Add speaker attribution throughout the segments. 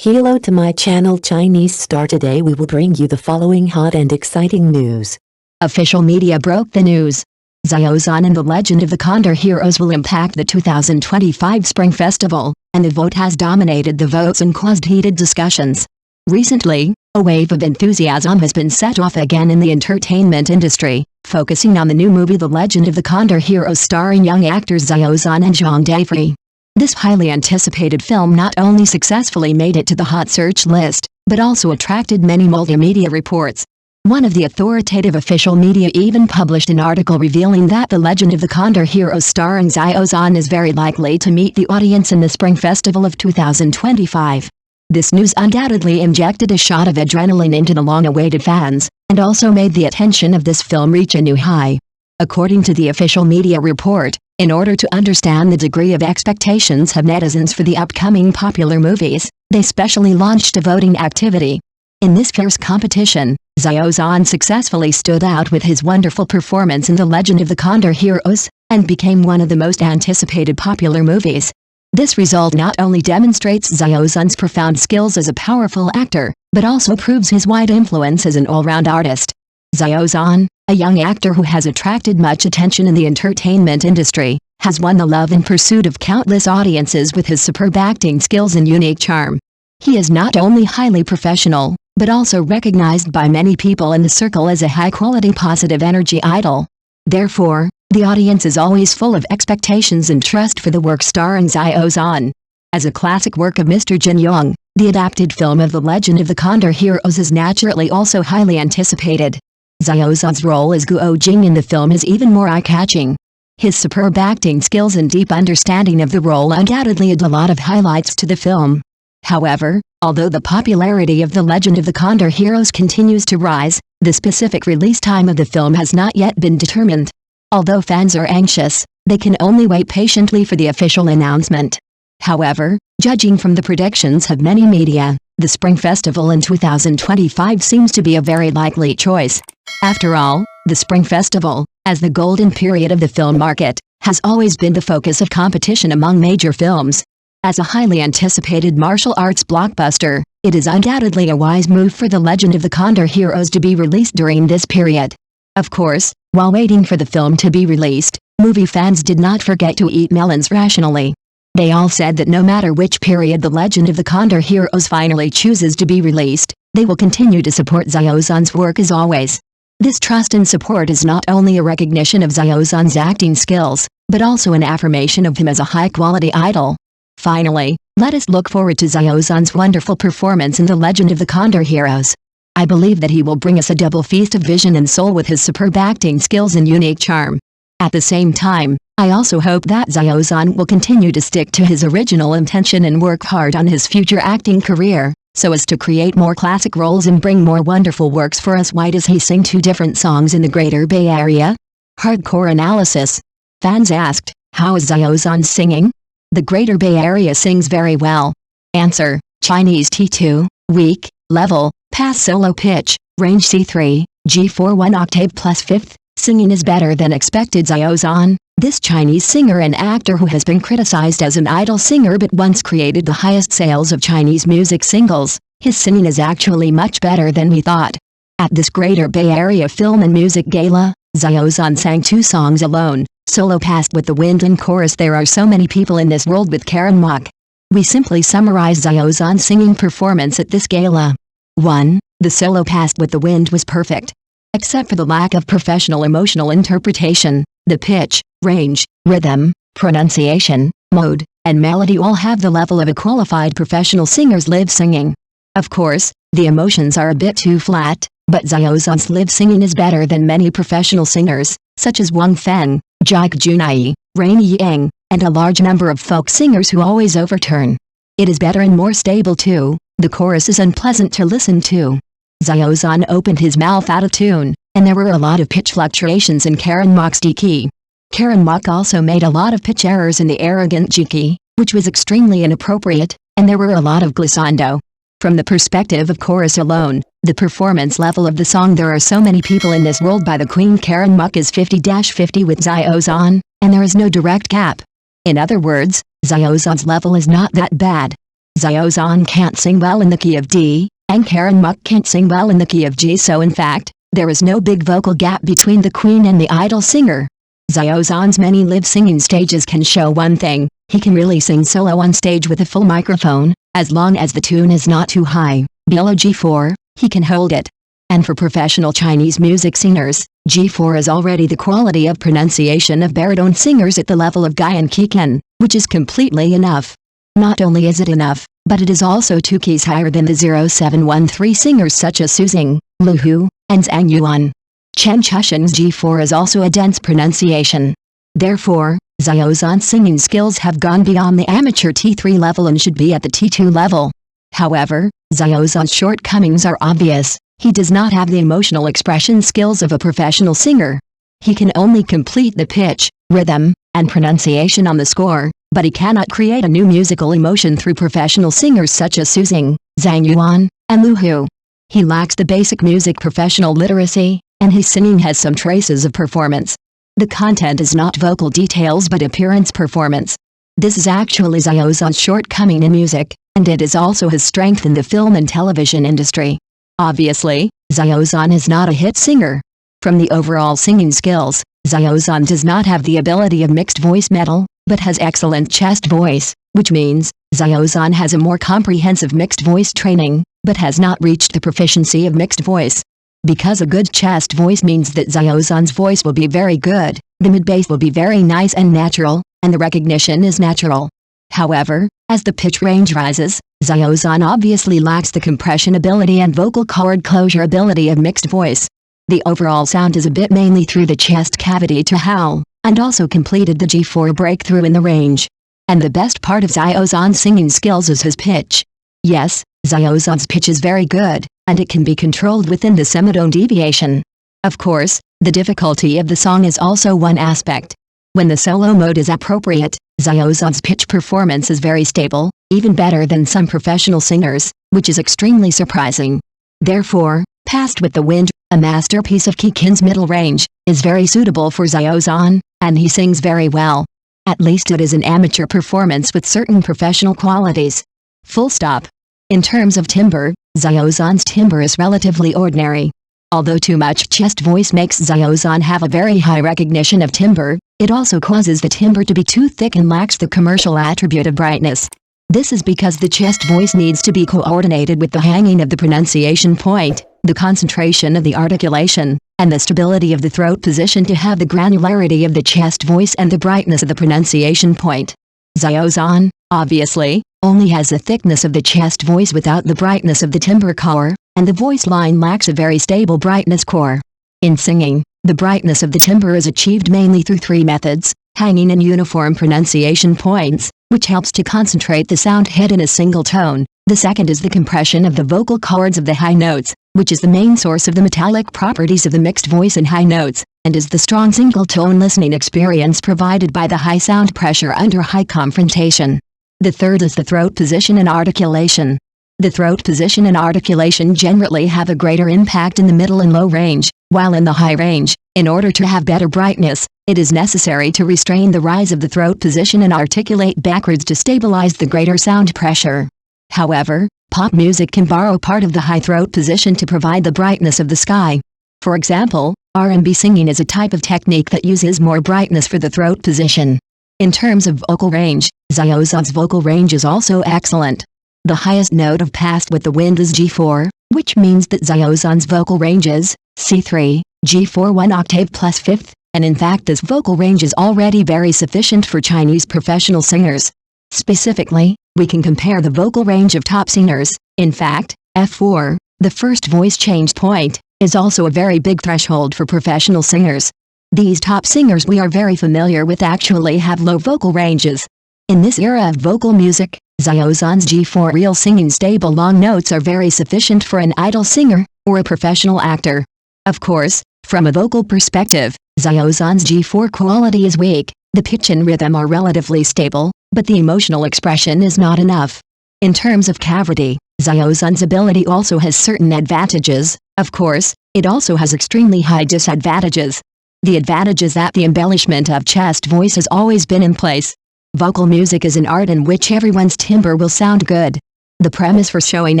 Speaker 1: Hello to my channel Chinese Star. Today we will bring you the following hot and exciting news.
Speaker 2: Official media broke the news. Xiao Zhan and the Legend of the Condor Heroes will impact the 2025 Spring Festival, and the vote has dominated the votes and caused heated discussions. Recently, a wave of enthusiasm has been set off again in the entertainment industry, focusing on the new movie The Legend of the Condor Heroes starring young actors Xiao Zhan and Zhang Dafei. This highly anticipated film not only successfully made it to the hot search list, but also attracted many multimedia reports. One of the authoritative official media even published an article revealing that The Legend of the Condor Heroes starring Xiao Zhan is very likely to meet the audience in the Spring Festival of 2025. This news undoubtedly injected a shot of adrenaline into the long-awaited fans, and also made the attention of this film reach a new high. According to the official media report, in order to understand the degree of expectations of netizens for the upcoming popular movies, they specially launched a voting activity. In this fierce competition, Xiao Zhan successfully stood out with his wonderful performance in The Legend of the Condor Heroes, and became one of the most anticipated popular movies. This result not only demonstrates Xiao Zhan's profound skills as a powerful actor, but also proves his wide influence as an all-round artist. Xiao Zhan, a young actor who has attracted much attention in the entertainment industry, has won the love and pursuit of countless audiences with his superb acting skills and unique charm. He is not only highly professional, but also recognized by many people in the circle as a high-quality positive energy idol. Therefore, the audience is always full of expectations and trust for the work starring Xiao Zhan. As a classic work of Mr. Jin Yong, the adapted film of The Legend of the Condor Heroes is naturally also highly anticipated. Xiao Zhan's role as Guo Jing in the film is even more eye-catching. His superb acting skills and deep understanding of the role undoubtedly add a lot of highlights to the film. However, although the popularity of The Legend of the Condor Heroes continues to rise, the specific release time of the film has not yet been determined. Although fans are anxious, they can only wait patiently for the official announcement. However, judging from the predictions of many media, the Spring Festival in 2025 seems to be a very likely choice. After all, the Spring Festival, as the golden period of the film market, has always been the focus of competition among major films. As a highly anticipated martial arts blockbuster, it is undoubtedly a wise move for The Legend of the Condor Heroes to be released during this period. Of course, while waiting for the film to be released, movie fans did not forget to eat melons rationally. They all said that no matter which period The Legend of the Condor Heroes finally chooses to be released, they will continue to support Xiao Zhan's work as always. This trust and support is not only a recognition of Xiao Zhan's acting skills, but also an affirmation of him as a high-quality idol. Finally, let us look forward to Xiao Zhan's wonderful performance in The Legend of the Condor Heroes. I believe that he will bring us a double feast of vision and soul with his superb acting skills and unique charm. At the same time, I also hope that Xiao Zhan will continue to stick to his original intention and work hard on his future acting career, so as to create more classic roles and bring more wonderful works for us. Why does he sing two different songs in the Greater Bay Area? Hardcore analysis. Fans asked, how is Xiao Zhan singing? The Greater Bay Area sings very well. Answer, Chinese T2, weak, level, pass solo pitch, range C3, G4 1 octave plus fifth, singing is better than expected. Xiao Zhan, this Chinese singer and actor who has been criticized as an idol singer but once created the highest sales of Chinese music singles, his singing is actually much better than we thought. At this Greater Bay Area Film and Music Gala, Xiao Zhan sang two songs alone, solo Passed with the Wind and chorus There Are So Many People in This World with Karen Mok. We simply summarize Xiao Zhan's singing performance at this gala. 1. The solo Passed with the Wind was perfect. Except for the lack of professional emotional interpretation, the pitch, range, rhythm, pronunciation, mode, and melody all have the level of a qualified professional singer's live singing. Of course, the emotions are a bit too flat, but Xiao Zhan's live singing is better than many professional singers, such as Wang Feng, Jike Junai, Rain Yang, and a large number of folk singers who always overturn. It is better and more stable too. The chorus is unpleasant to listen to. Xiao Zhan opened his mouth out of tune, and there were a lot of pitch fluctuations in Karen Mok's G key. Karen Mok also made a lot of pitch errors in the arrogant G key, which was extremely inappropriate, and there were a lot of glissando. From the perspective of chorus alone, the performance level of the song There Are So Many People in This World by the Queen Karen Mok is 50-50 with Xiao Zhan, and there is no direct gap. In other words, Xiao Zhan's level is not that bad. Xiao Zhan can't sing well in the key of D, and Karen Muk can't sing well in the key of G, so in fact, there is no big vocal gap between the queen and the idol singer. Xiao Zhan's many live singing stages can show one thing: he can really sing solo on stage with a full microphone, as long as the tune is not too high, below G4, he can hold it. And for professional Chinese music singers, G4 is already the quality of pronunciation of baritone singers at the level of Gai and Kiken, which is completely enough. Not only is it enough, but it is also 2 keys higher than the 0713 singers such as Su Xing, Lu Hu, and Zhang Yuan. Chen Chushan's G4 is also a dense pronunciation. Therefore, Xiao Zhan's singing skills have gone beyond the amateur T3 level and should be at the T2 level. However, Xiao Zhan's shortcomings are obvious. He does not have the emotional expression skills of a professional singer. He can only complete the pitch, rhythm, and pronunciation on the score, but he cannot create a new musical emotion through professional singers such as Su Xing, Zhang Yuan, and Lu Hu. He lacks the basic music professional literacy, and his singing has some traces of performance. The content is not vocal details but appearance performance. This is actually Xiao Zhan's shortcoming in music, and it is also his strength in the film and television industry. Obviously, Xiao Zhan is not a hit singer. From the overall singing skills, Xiao Zhan does not have the ability of mixed voice metal, but has excellent chest voice, which means Xiao Zhan has a more comprehensive mixed voice training, but has not reached the proficiency of mixed voice. Because a good chest voice means that Xiao Zhan's voice will be very good, the mid-bass will be very nice and natural, and the recognition is natural. However, as the pitch range rises, Xiao Zhan obviously lacks the compression ability and vocal cord closure ability of mixed voice. The overall sound is a bit mainly through the chest cavity to howl, and also completed the G4 breakthrough in the range. And the best part of Xiao Zhan's singing skills is his pitch. Yes, Xiao Zhan's pitch is very good, and it can be controlled within the semitone deviation. Of course, the difficulty of the song is also one aspect. When the solo mode is appropriate, Xiao Zhan's pitch performance is very stable, even better than some professional singers, which is extremely surprising. Therefore, Passed with the Wind, a masterpiece of Kikin's middle range, is very suitable for Xiao Zhan, and he sings very well. At least it is an amateur performance with certain professional qualities. Full stop. In terms of timbre, Xiao Zhan's timbre is relatively ordinary. Although too much chest voice makes Xiao Zhan have a very high recognition of timbre, it also causes the timbre to be too thick and lacks the commercial attribute of brightness. This is because the chest voice needs to be coordinated with the hanging of the pronunciation point, the concentration of the articulation, and the stability of the throat position to have the granularity of the chest voice and the brightness of the pronunciation point. Xiao Zhan, obviously, only has the thickness of the chest voice without the brightness of the timbre core, and the voice line lacks a very stable brightness core. In singing, the brightness of the timbre is achieved mainly through 3 methods: hanging in uniform pronunciation points, which helps to concentrate the sound hit in a single tone. The second is the compression of the vocal cords of the high notes, which is the main source of the metallic properties of the mixed voice in high notes, and is the strong single-tone listening experience provided by the high sound pressure under high confrontation. The third is the throat position and articulation. The throat position and articulation generally have a greater impact in the middle and low range, while in the high range, in order to have better brightness, it is necessary to restrain the rise of the throat position and articulate backwards to stabilize the greater sound pressure. However, pop music can borrow part of the high throat position to provide the brightness of the sky. For example, R&B singing is a type of technique that uses more brightness for the throat position. In terms of vocal range, Xiao Zhan's vocal range is also excellent. The highest note of Passed with the Wind is G4, which means that Xiao Zhan's vocal range is C3, G4 1 octave plus 5th, and in fact this vocal range is already very sufficient for Chinese professional singers. Specifically, we can compare the vocal range of top singers. In fact, F4, the first voice change point, is also a very big threshold for professional singers. These top singers we are very familiar with actually have low vocal ranges. In this era of vocal music, Xiao Zhan's G4 real singing stable long notes are very sufficient for an idol singer, or a professional actor. Of course, from a vocal perspective, Xiao Zhan's G4 quality is weak, the pitch and rhythm are relatively stable, but the emotional expression is not enough. In terms of cavity, Xiao Zhan's ability also has certain advantages. Of course, it also has extremely high disadvantages. The advantage is that the embellishment of chest voice has always been in place. Vocal music is an art in which everyone's timbre will sound good, The premise for showing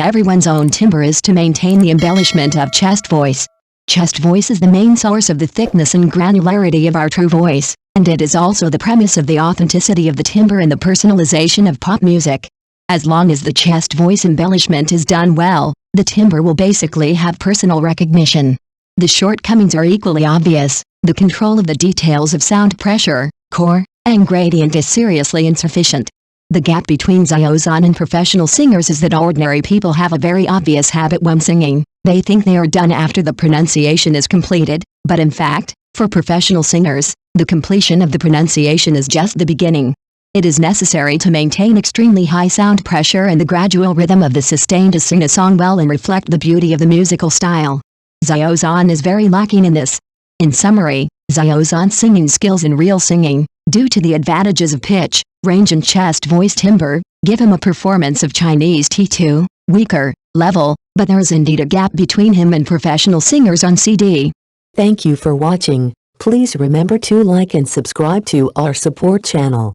Speaker 2: everyone's own timbre is to maintain the embellishment of chest voice. Chest voice is the main source of the thickness and granularity of our true voice, and it is also the premise of the authenticity of the timbre and the personalization of pop music. As long as the chest voice embellishment is done well, the timbre will basically have personal recognition. The shortcomings are equally obvious. The control of the details of sound pressure, core, and gradient is seriously insufficient. The gap between Xiao Zhan and professional singers is that ordinary people have a very obvious habit when singing. They think they are done after the pronunciation is completed, but in fact, for professional singers, the completion of the pronunciation is just the beginning. It is necessary to maintain extremely high sound pressure and the gradual rhythm of the sustain to sing a song well and reflect the beauty of the musical style. Xiao Zhan is very lacking in this. In summary, Xiao Zhan's singing skills in real singing, due to the advantages of pitch, range and chest voice timbre, give him a performance of Chinese T2, weaker, level, but there is indeed a gap between him and professional singers on CD.
Speaker 1: Thank you for watching. Please remember to like and subscribe to our support channel.